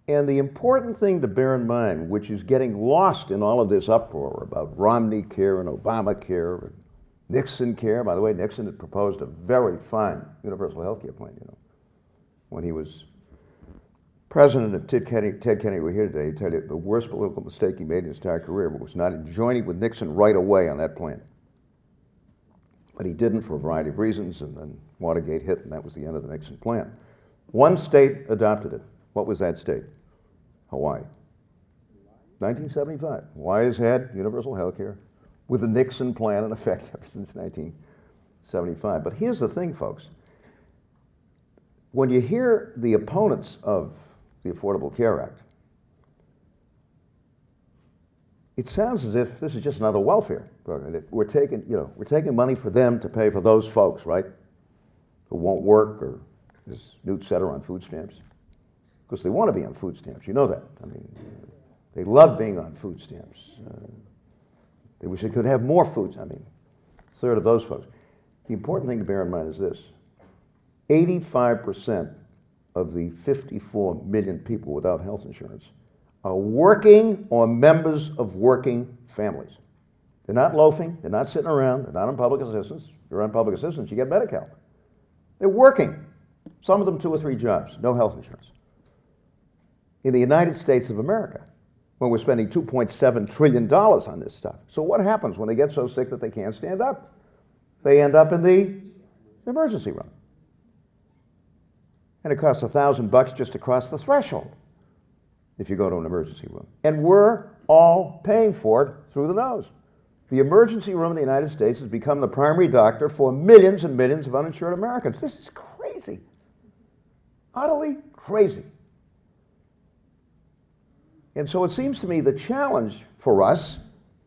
And the important thing to bear in mind, which is getting lost in all of this uproar about Romney care and Obamacare and Nixon care. By the way, Nixon had proposed a very fine universal health care plan, you know. When he was president, if Ted Kennedy were here today, he'd tell you the worst political mistake he made in his entire career was not joining with Nixon right away on that plan. But he didn't for a variety of reasons, and then Watergate hit, and that was the end of the Nixon plan. One state adopted it. What was that state? Hawaii. 1975. Hawaii has had universal health care with the Nixon plan in effect ever since 1975. But here's the thing, folks. When you hear the opponents of the Affordable Care Act, it sounds as if this is just another welfare program. We're taking money for them to pay for those folks, right, who won't work, or as Newt said, are on food stamps. Because they want to be on food stamps, you know that. I mean, they love being on food stamps. They wish they could have more food. I mean, a third of those folks. The important thing to bear in mind is this. 85% of the 54 million people without health insurance are working or members of working families. They're not loafing, they're not sitting around, they're not on public assistance. If you're on public assistance, you get Medi-Cal. They're working, some of them 2 or 3 jobs, no health insurance. In the United States of America, when we're spending $2.7 trillion on this stuff. So what happens when they get so sick that they can't stand up? They end up in the emergency room. And it costs $1,000 just to cross the threshold if you go to an emergency room. And we're all paying for it through the nose. The emergency room in the United States has become the primary doctor for millions and millions of uninsured Americans. This is crazy. Utterly crazy. And so it seems to me the challenge for us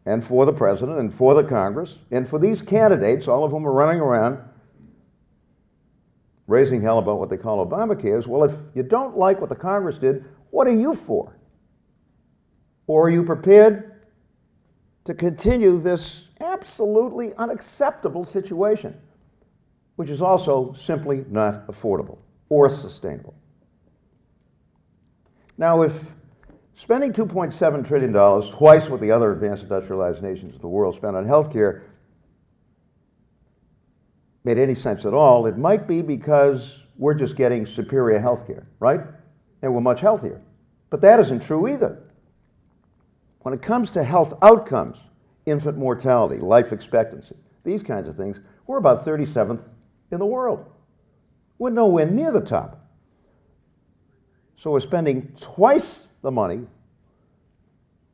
and for the president and for the Congress and for these candidates, all of whom are running around raising hell about what they call Obamacare, is, well, if you don't like what the Congress did, what are you for? Or are you prepared to continue this absolutely unacceptable situation, which is also simply not affordable or sustainable? Now, if spending $2.7 trillion, twice what the other advanced industrialized nations of the world spend on health care, made any sense at all, it might be because we're just getting superior health care, right? And we're much healthier. But that isn't true either. When it comes to health outcomes, infant mortality, life expectancy, these kinds of things, we're about 37th in the world. We're nowhere near the top. So we're spending twice the money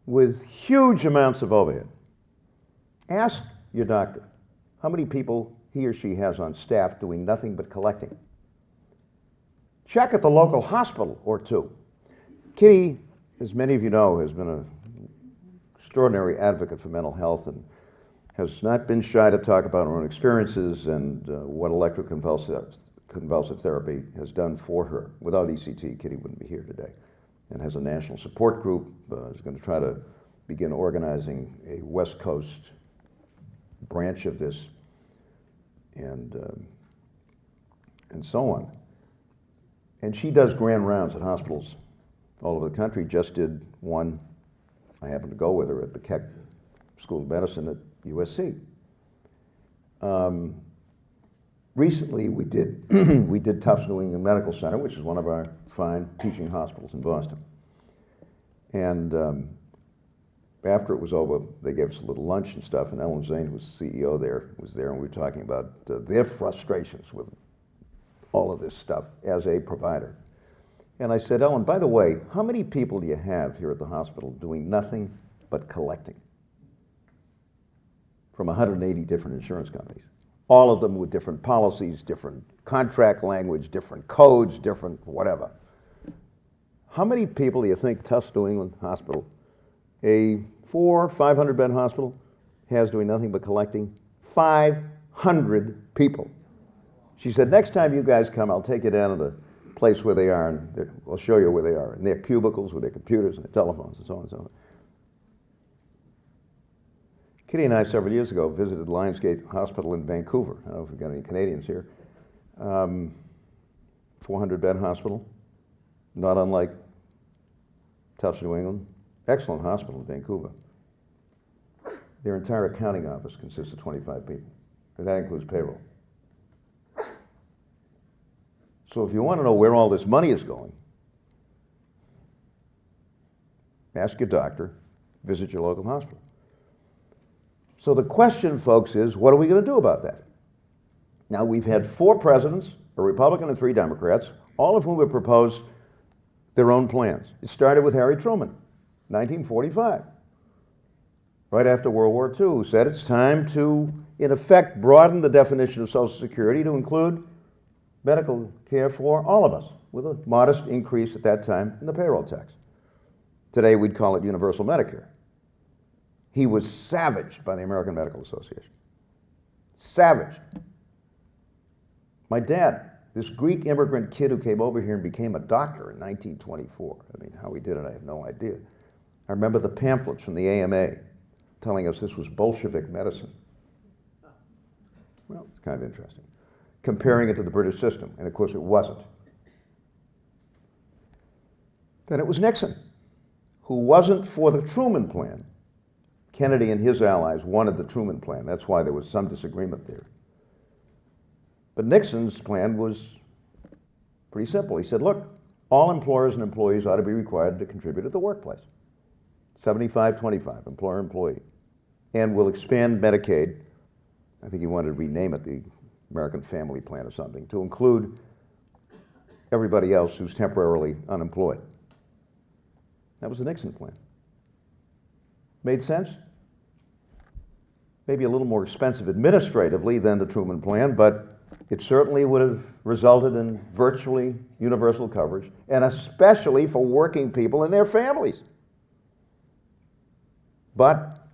with huge amounts of overhead. Ask your doctor how many people he or she has on staff doing nothing but collecting. Check at the local hospital or two. Kitty, as many of you know, has been an extraordinary advocate for mental health and has not been shy to talk about her own experiences and what electroconvulsive therapy has done for her. Without ECT, Kitty wouldn't be here today. And has a national support group, is going to try to begin organizing a West Coast branch of this, and so on. And she does grand rounds at hospitals all over the country. Just did one, I happened to go with her at the Keck School of Medicine at USC. Recently, we did Tufts New England Medical Center, which is one of our fine teaching hospitals in Boston. And after it was over, they gave us a little lunch and stuff, and Ellen Zane, who was the CEO there, was there, and we were talking about their frustrations with all of this stuff as a provider. And I said, Ellen, by the way, how many people do you have here at the hospital doing nothing but collecting from 180 different insurance companies? All of them with different policies, different contract language, different codes, different whatever. How many people do you think Tufts New England Hospital, a 500 bed hospital, has doing nothing but collecting? 500 people. She said, next time you guys come, I'll take you down to the place where they are, and I'll show you where they are, in their cubicles with their computers and their telephones and so on and so on. Kitty and I, several years ago, visited Lionsgate Hospital in Vancouver. I don't know if we've got any Canadians here. 400-bed hospital, not unlike Tufts, New England, excellent hospital in Vancouver. Their entire accounting office consists of 25 people, and that includes payroll. So if you want to know where all this money is going, ask your doctor, visit your local hospital. So the question, folks, is what are we going to do about that? Now, we've had 4 presidents, a Republican and 3 Democrats, all of whom have proposed their own plans. It started with Harry Truman, 1945, right after World War II, who said it's time to, in effect, broaden the definition of Social Security to include medical care for all of us, with a modest increase at that time in the payroll tax. Today, we'd call it universal Medicare. He was savaged by the American Medical Association. Savaged. My dad, this Greek immigrant kid who came over here and became a doctor in 1924. I mean, how he did it, I have no idea. I remember the pamphlets from the AMA telling us this was Bolshevik medicine. Well, it's kind of interesting. Comparing it to the British system, and of course it wasn't. Then it was Nixon, who wasn't for the Truman Plan. Kennedy and his allies wanted the Truman Plan. That's why there was some disagreement there. But Nixon's plan was pretty simple. He said, look, all employers and employees ought to be required to contribute at the workplace. 75-25, employer-employee. And we'll expand Medicaid. I think he wanted to rename it the American Family Plan or something, to include everybody else who's temporarily unemployed. That was the Nixon plan. Made sense? Maybe a little more expensive administratively than the Truman Plan, but it certainly would have resulted in virtually universal coverage, and especially for working people and their families. But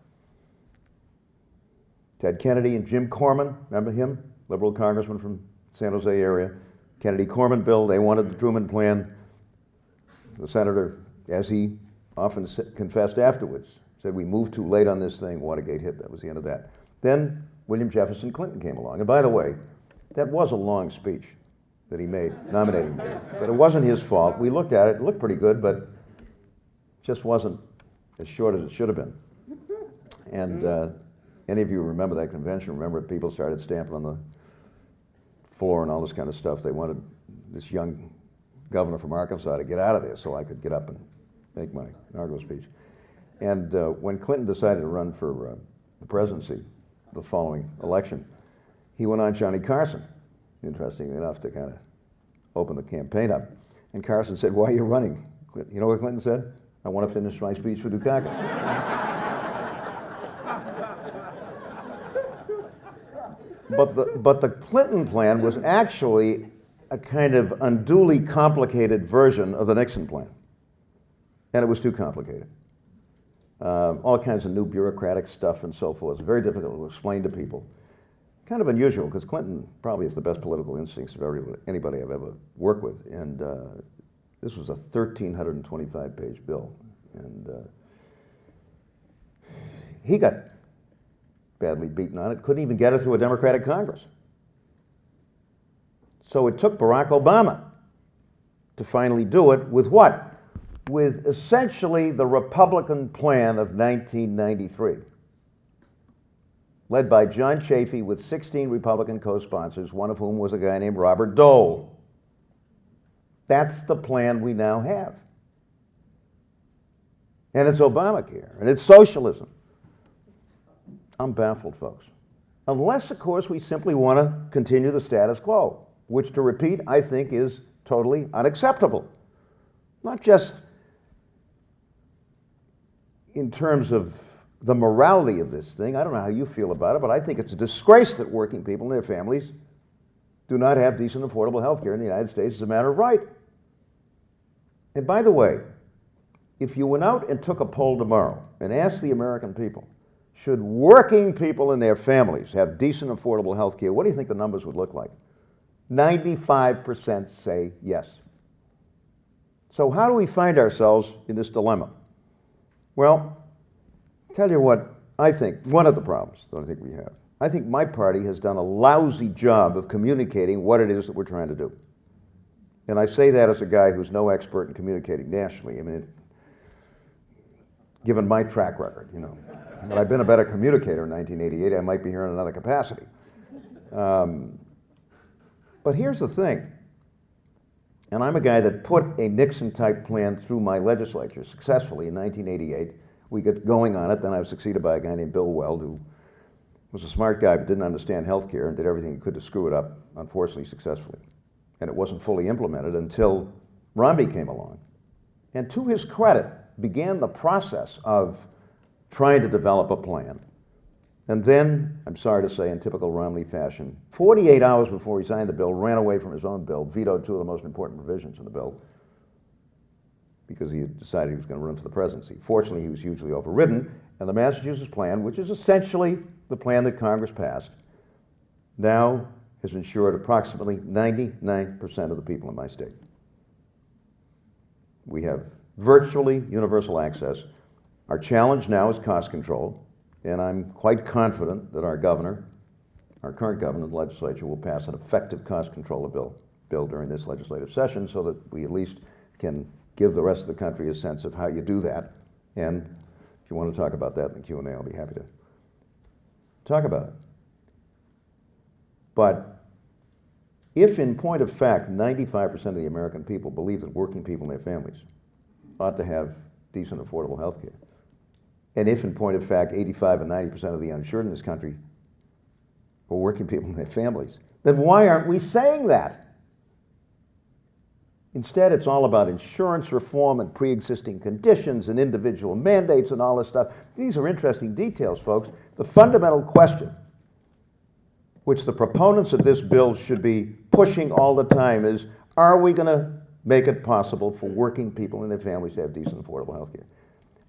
Ted Kennedy and Jim Corman, remember him? Liberal congressman from San Jose area. Kennedy-Corman bill, they wanted the Truman Plan. The senator, as he often confessed afterwards, said we moved too late on this thing, Watergate hit, that was the end of that. Then William Jefferson Clinton came along. And by the way, that was a long speech that he made, nominating me. But it wasn't his fault. We looked at it, it looked pretty good, but just wasn't as short as it should have been. And any of you who remember that convention, remember people started stamping on the floor and all this kind of stuff. They wanted this young governor from Arkansas to get out of there so I could get up and make my inaugural speech. And when Clinton decided to run for the presidency the following election, he went on Johnny Carson, interestingly enough, to kind of open the campaign up. And Carson said, why are you running? You know what Clinton said? I want to finish my speech for Dukakis. But the Clinton plan was actually a kind of unduly complicated version of the Nixon plan. And it was too complicated. All kinds of new bureaucratic stuff and so forth. It's very difficult to explain to people. Kind of unusual, because Clinton probably has the best political instincts of anybody I've ever worked with. And this was a 1,325-page bill. And he got badly beaten on it, couldn't even get it through a Democratic Congress. So it took Barack Obama to finally do it with what? With essentially the Republican plan of 1993, led by John Chafee with 16 Republican co-sponsors, one of whom was a guy named Robert Dole. That's the plan we now have. And it's Obamacare, and it's socialism. I'm baffled, folks. Unless, of course, we simply want to continue the status quo, which, to repeat, I think is totally unacceptable. Not just in terms of the morality of this thing. I don't know how you feel about it, but I think it's a disgrace that working people and their families do not have decent, affordable health care in the United States as a matter of right. And by the way, if you went out and took a poll tomorrow and asked the American people, should working people and their families have decent, affordable health care, what do you think the numbers would look like? 95% say yes. So how do we find ourselves in this dilemma? Well, tell you what I think, one of the problems that I think we have. I think my party has done a lousy job of communicating what it is that we're trying to do. And I say that as a guy who's no expert in communicating nationally. I mean, given my track record, you know. Had I been a better communicator in 1988, I might be here in another capacity. But here's the thing, and I'm a guy that put a Nixon-type plan through my legislature successfully in 1988. We got going on it, then I was succeeded by a guy named Bill Weld, who was a smart guy but didn't understand health care and did everything he could to screw it up, unfortunately successfully. And it wasn't fully implemented until Romney came along. And to his credit, began the process of trying to develop a plan. And then, I'm sorry to say, in typical Romney fashion, 48 hours before he signed the bill, ran away from his own bill, vetoed two of the most important provisions in the bill, because he had decided he was going to run for the presidency. Fortunately, he was hugely overridden, and the Massachusetts plan, which is essentially the plan that Congress passed, now has ensured approximately 99% of the people in my state. We have virtually universal access. Our challenge now is cost control, and I'm quite confident that our governor, our current governor of the legislature, will pass an effective cost control bill during this legislative session so that we at least can give the rest of the country a sense of how you do that. And if you want to talk about that in the Q&A, I'll be happy to talk about it. But if, in point of fact, 95% of the American people believe that working people and their families ought to have decent, affordable health care, and if, in point of fact, 85 and 90% of the uninsured in this country are working people and their families, then why aren't we saying that? Instead, it's all about insurance reform and pre-existing conditions and individual mandates and all this stuff. These are interesting details, folks. The fundamental question, which the proponents of this bill should be pushing all the time, is, are we going to make it possible for working people and their families to have decent, affordable health care?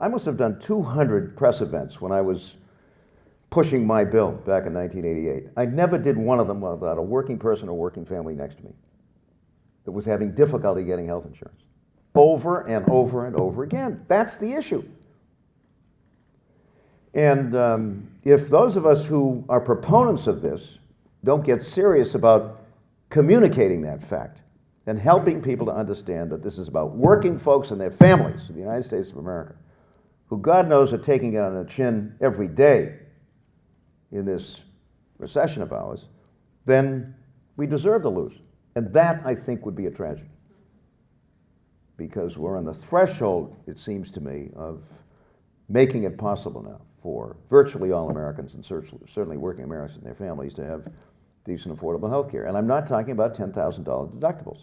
I must have done 200 press events when I was pushing my bill back in 1988. I never did one of them without a working person or working family next to me that was having difficulty getting health insurance. Over and over and over again. That's the issue. And if those of us who are proponents of this don't get serious about communicating that fact and helping people to understand that this is about working folks and their families in the United States of America, who God knows are taking it on the chin every day in this recession of ours, then we deserve to lose. And that, I think, would be a tragedy. Because we're on the threshold, it seems to me, of making it possible now for virtually all Americans, and certainly working Americans and their families, to have decent, affordable health care. And I'm not talking about $10,000 deductibles.